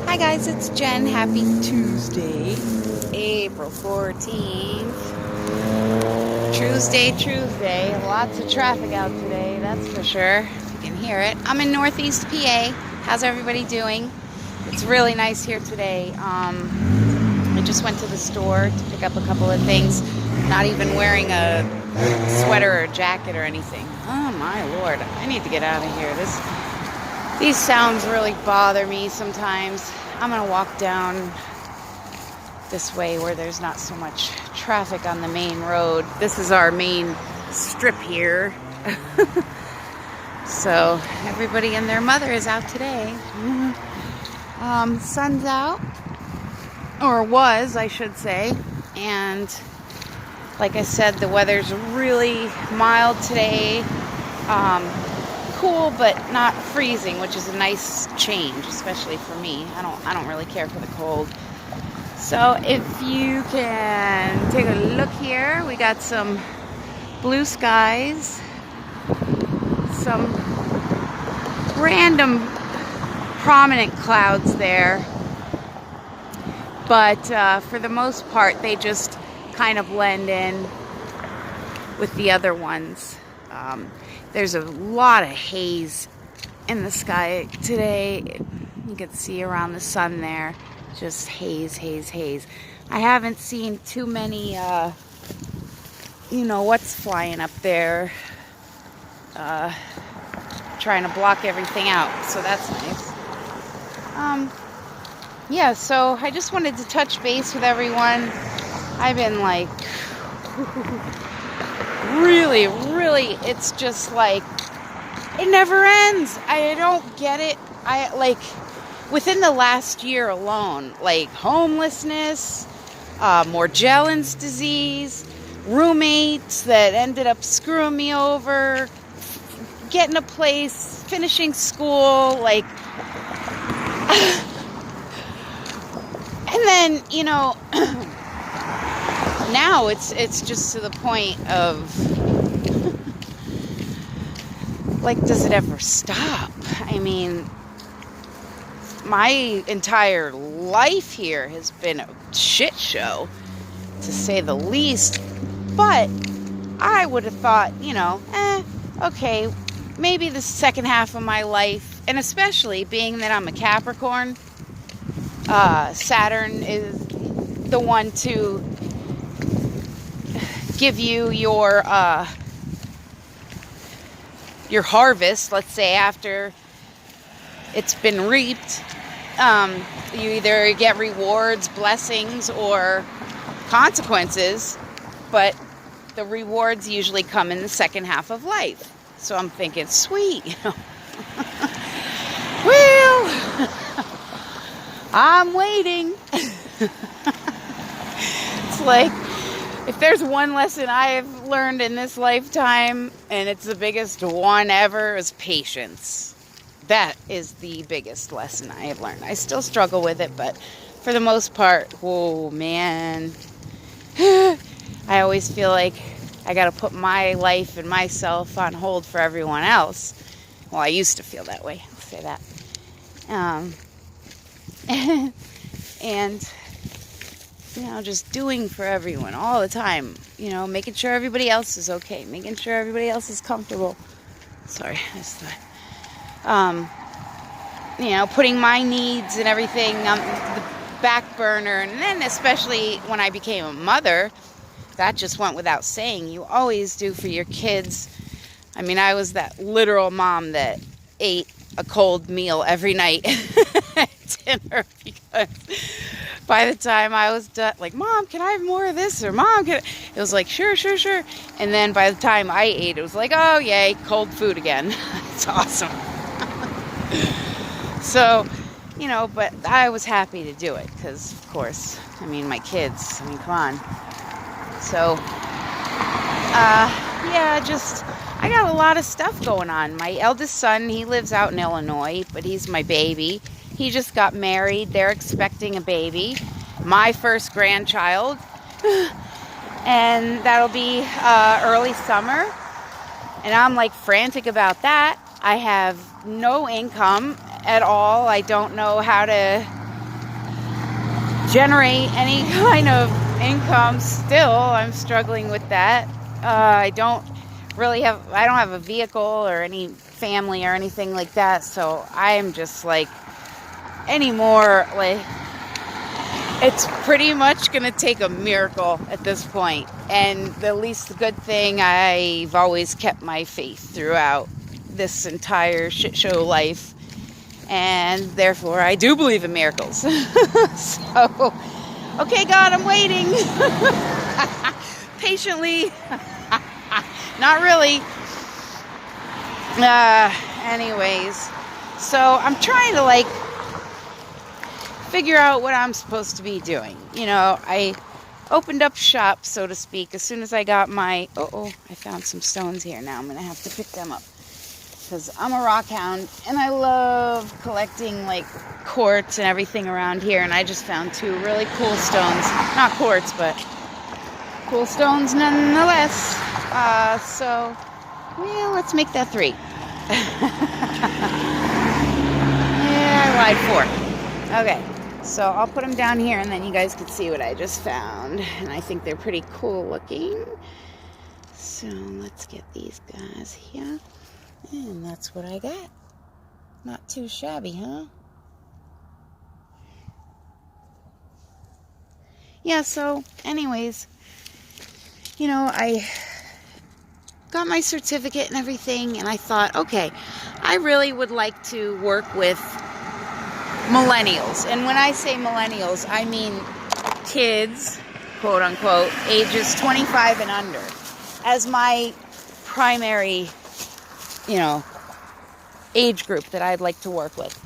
Hi guys, it's Jen. Happy Tuesday, April 14th. TRUEsday. Lots of traffic out today, that's for sure. You can hear it. I'm in Northeast PA. How's everybody doing? It's really nice here today. I just went to the store to pick up a couple of things. Not even wearing a sweater or jacket or anything. Oh my lord, I need to get out of here. These sounds really bother me sometimes. I'm gonna walk down this way where there's not so much traffic on the main road. This is our main strip here. So everybody and their mother is out today. Sun's out, or was, I should say. And like I said, the weather's really mild today. Cool, but not freezing, which is a nice change, especially for me. I don't really care for the cold. So if you can take a look here, we got some blue skies, some random prominent clouds there, but for the most part, they just kind of blend in with the other ones. There's a lot of haze in the sky today. You can see around the sun there, just haze. I haven't seen too many, what's flying up there, trying to block everything out, so that's nice. Yeah, so I just wanted to touch base with everyone. I've been like, really, it's just like, it never ends. I don't get it. Within the last year alone, like homelessness, Morgellons disease, roommates that ended up screwing me over, getting a place, finishing school, like, and then, now it's just to the point of, like, does it ever stop? I mean, my entire life here has been a shit show, to say the least. But I would have thought, okay, maybe the second half of my life, and especially being that I'm a Capricorn, Saturn is the one to give you your harvest, let's say, after it's been reaped. You either get rewards, blessings, or consequences, but the rewards usually come in the second half of life. So I'm thinking, sweet, well, I'm waiting. It's like, if there's one lesson I have learned in this lifetime, and it's the biggest one ever, is patience. That is the biggest lesson I have learned. I still struggle with it, but for the most part, whoa, man. I always feel like I got to put my life and myself on hold for everyone else. Well, I used to feel that way. I'll say that. And just doing for everyone all the time, making sure everybody else is okay, making sure everybody else is comfortable. Sorry, I just thought, putting my needs and everything on the back burner. And then especially when I became a mother, that just went without saying. You always do for your kids. I mean, I was that literal mom that ate a cold meal every night at dinner, because by the time I was done, like, Mom, can I have more of this? Or Mom, it was like, sure. And then by the time I ate, it was like, oh, yay, cold food again. It's awesome. So, but I was happy to do it because, of course, my kids, come on. So, I got a lot of stuff going on. My eldest son, he lives out in Illinois, but he's my baby. He just got married. They're expecting a baby, my first grandchild, and that'll be early summer. And I'm like frantic about that. I have no income at all. I don't know how to generate any kind of income. Still, I'm struggling with that. I don't have a vehicle or any family or anything like that, so I am just like, anymore, like, it's pretty much gonna take a miracle at this point. And the least good thing, I've always kept my faith throughout this entire shit show life, and therefore I do believe in miracles. So, okay, God, I'm waiting. Patiently. Not really. Anyways, so I'm trying to like figure out what I'm supposed to be doing. You know, I opened up shop, so to speak, as soon as I got my... I found some stones here now. I'm going to have to pick them up. Because I'm a rock hound, and I love collecting, like, quartz and everything around here. And I just found 2 really cool stones. Not quartz, but cool stones nonetheless. So, well, let's make that 3. Yeah, I lied 4. Okay. So I'll put them down here, and then you guys can see what I just found. And I think they're pretty cool looking. So let's get these guys here. And that's what I got. Not too shabby, huh? Yeah, so anyways, you know, I got my certificate and everything, and I thought, okay, I really would like to work with millennials. And when I say millennials, I mean kids, quote unquote, ages 25 and under, as my primary, you know, age group that I'd like to work with.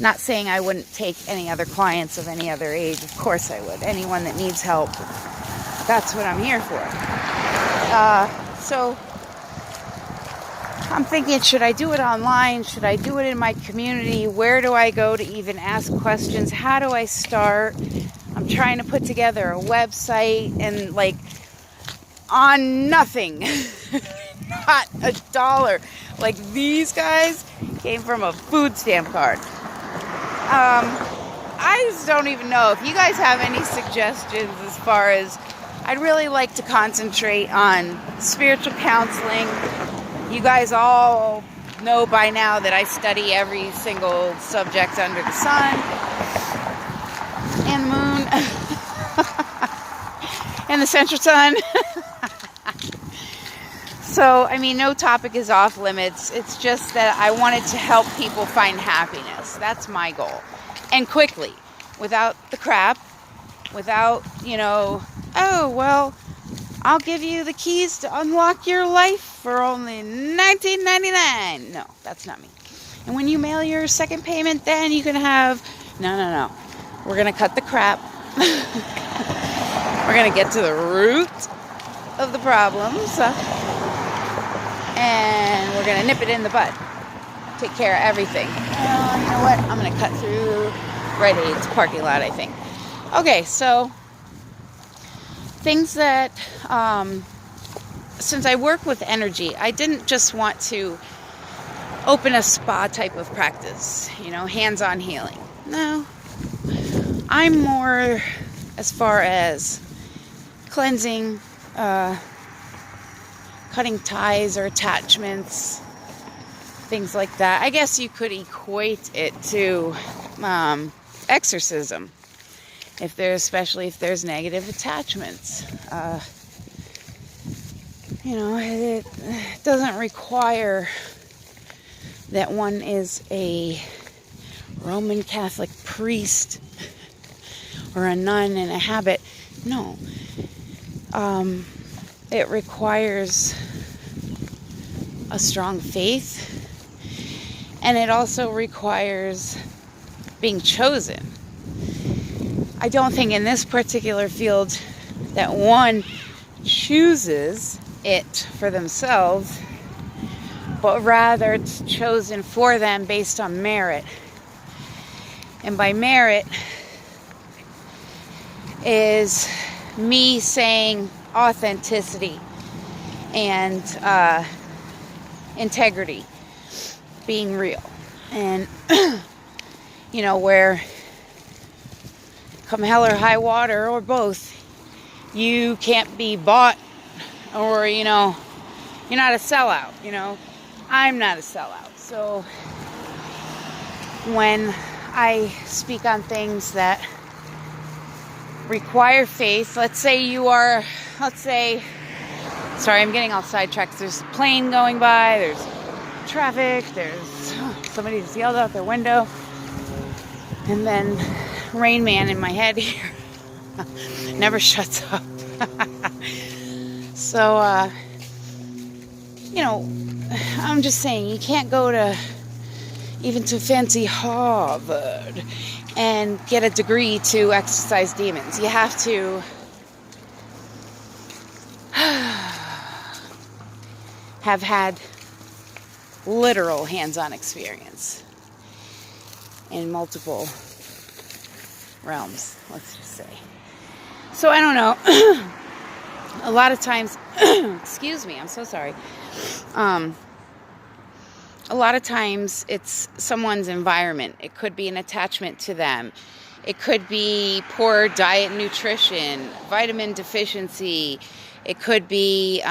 Not saying I wouldn't take any other clients of any other age. Of course I would. Anyone that needs help, that's what I'm here for. So I'm thinking, should I do it online? Should I do it in my community? Where do I go to even ask questions? How do I start? I'm trying to put together a website, and like, on nothing. Not $1. Like, these guys came from a food stamp card. I just don't even know if you guys have any suggestions as far as... I'd really like to concentrate on spiritual counseling. You guys all know by now that I study every single subject under the sun and the moon and the central sun. So, I mean, no topic is off limits. It's just that I wanted to help people find happiness. That's my goal. And quickly, without the crap, without, you know, oh, well, I'll give you the keys to unlock your life for only $19.99. No, that's not me. And when you mail your second payment, then you can have... No. We're going to cut the crap. We're going to get to the root of the problems. And we're going to nip it in the bud. Take care of everything. You know what? I'm going to cut through Rite Aid's parking lot, I think. Okay, so... things that, since I work with energy, I didn't just want to open a spa type of practice, you know, hands-on healing. No, I'm more as far as cleansing, cutting ties or attachments, things like that. I guess you could equate it to exorcism. Especially if there's negative attachments. You know, it doesn't require that one is a Roman Catholic priest or a nun in a habit. No. It requires a strong faith, and it also requires being chosen. I don't think in this particular field that one chooses it for themselves, but rather it's chosen for them based on merit. And by merit is me saying authenticity and integrity, being real. And, you know, where come hell or high water, or both, you can't be bought, or, you know, you're not a sellout, you know. I'm not a sellout. So when I speak on things that require faith, let's say, sorry, I'm getting all sidetracked. There's a plane going by, there's traffic, there's somebody just yelled out their window, and then Rain Man in my head here never shuts up. So, you know, I'm just saying, you can't go to even to fancy Harvard and get a degree to exorcise demons. You have to have had literal hands-on experience in multiple realms, let's just say. So I don't know. A lot of times, excuse me, I'm so sorry. A lot of times it's someone's environment. It could be an attachment to them. It could be poor diet and nutrition, vitamin deficiency. It could be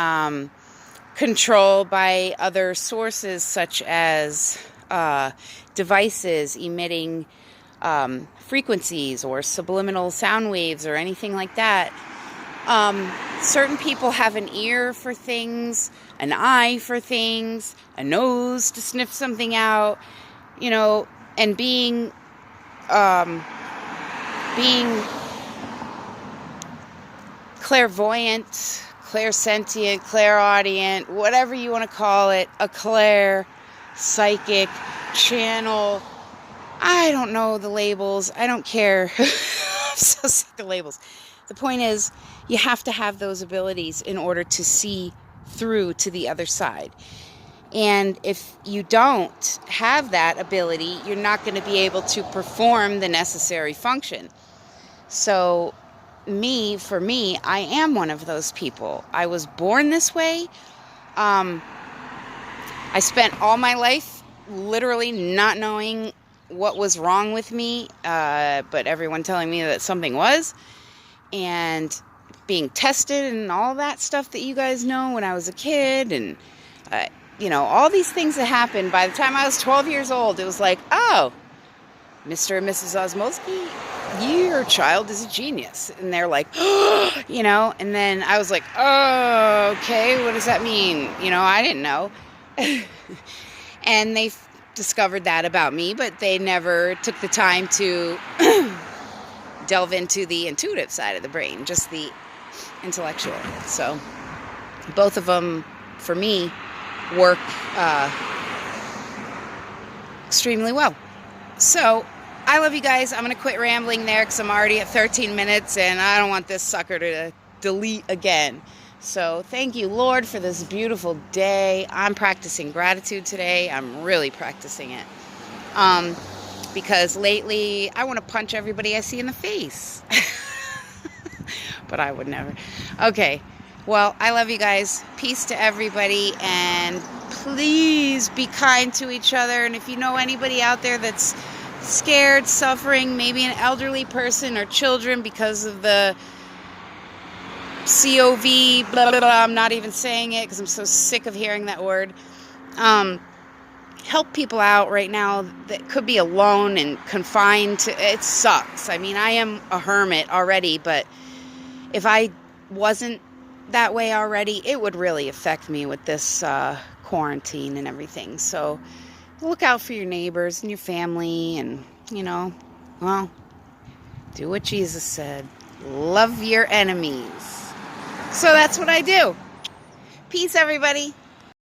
control by other sources, such as devices emitting frequencies or subliminal sound waves or anything like that. Certain people have an ear for things, an eye for things, a nose to sniff something out, you know, and being clairvoyant, clairsentient, clairaudient, whatever you want to call it, a clair, psychic, channel. I don't know the labels. I don't care. I'm so sick of labels. The point is, you have to have those abilities in order to see through to the other side. And if you don't have that ability, you're not going to be able to perform the necessary function. So for me, I am one of those people. I was born this way. I spent all my life literally not knowing what was wrong with me, but everyone telling me that something was, and being tested and all that stuff that you guys know when I was a kid, and you know, all these things that happened. By the time I was 12 years old, it was like, oh, Mr. and Mrs. Osmowski, your child is a genius. And they're like, oh, you know, and then I was like, oh, okay, what does that mean? You know, I didn't know. And they discovered that about me, but they never took the time to delve into the intuitive side of the brain, just the intellectual. So both of them, for me, work extremely well. So I love you guys. I'm going to quit rambling there because I'm already at 13 minutes and I don't want this sucker to delete again. So thank you, Lord, for this beautiful day. I'm practicing gratitude today. I'm really practicing it. Because lately I want to punch everybody I see in the face. But I would never. Okay. Well, I love you guys. Peace to everybody. And please be kind to each other. And if you know anybody out there that's scared, suffering, maybe an elderly person or children because of the COV, blah, blah, blah. I'm not even saying it because I'm so sick of hearing that word. Help people out right now that could be alone and confined to, it sucks. I mean, I am a hermit already, but if I wasn't that way already, it would really affect me with this quarantine and everything. So look out for your neighbors and your family, and, you know, well, do what Jesus said. Love your enemies. So that's what I do. Peace, everybody.